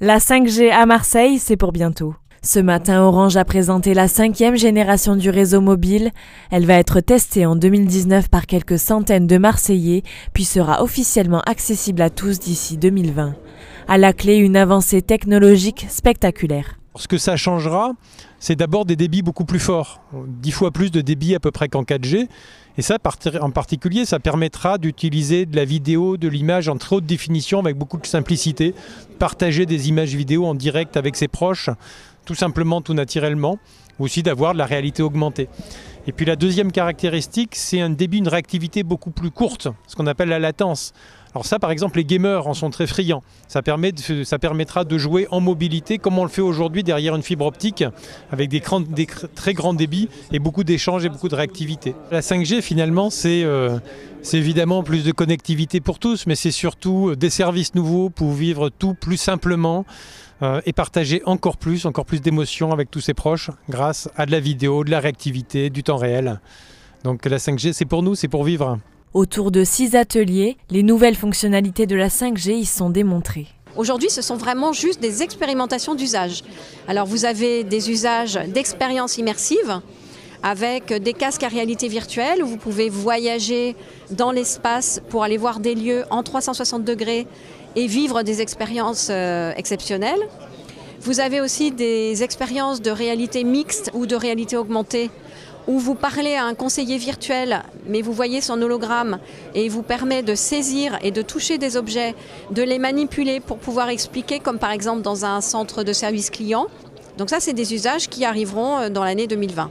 La 5G à Marseille, c'est pour bientôt. Ce matin, Orange a présenté la 5e génération du réseau mobile. Elle va être testée en 2019 par quelques centaines de Marseillais, puis sera officiellement accessible à tous d'ici 2020. À la clé, une avancée technologique spectaculaire. Ce que ça changera, c'est d'abord des débits beaucoup plus forts, 10 fois plus de débit à peu près qu'en 4G. Et ça, en particulier, ça permettra d'utiliser de la vidéo, de l'image en très haute définition avec beaucoup de simplicité, partager des images vidéo en direct avec ses proches, tout simplement, tout naturellement, ou aussi d'avoir de la réalité augmentée. Et puis la deuxième caractéristique, c'est un débit, une réactivité beaucoup plus courte, ce qu'on appelle la latence. Alors ça, par exemple, les gamers en sont très friands. Ça permettra de jouer en mobilité comme on le fait aujourd'hui derrière une fibre optique avec des très grands débits et beaucoup d'échanges et beaucoup de réactivité. La 5G, finalement, c'est évidemment plus de connectivité pour tous, mais c'est surtout des services nouveaux pour vivre tout plus simplement et partager encore plus d'émotions avec tous ses proches grâce à de la vidéo, de la réactivité, du temps réel. Donc la 5G, c'est pour nous, c'est pour vivre. Autour de 6 ateliers, les nouvelles fonctionnalités de la 5G y sont démontrées. Aujourd'hui, ce sont vraiment juste des expérimentations d'usage. Alors vous avez des usages d'expériences immersives avec des casques à réalité virtuelle où vous pouvez voyager dans l'espace pour aller voir des lieux en 360 degrés et vivre des expériences exceptionnelles. Vous avez aussi des expériences de réalité mixte ou de réalité augmentée où vous parlez à un conseiller virtuel, mais vous voyez son hologramme et il vous permet de saisir et de toucher des objets, de les manipuler pour pouvoir expliquer, comme par exemple dans un centre de service client. Donc ça, c'est des usages qui arriveront dans l'année 2020.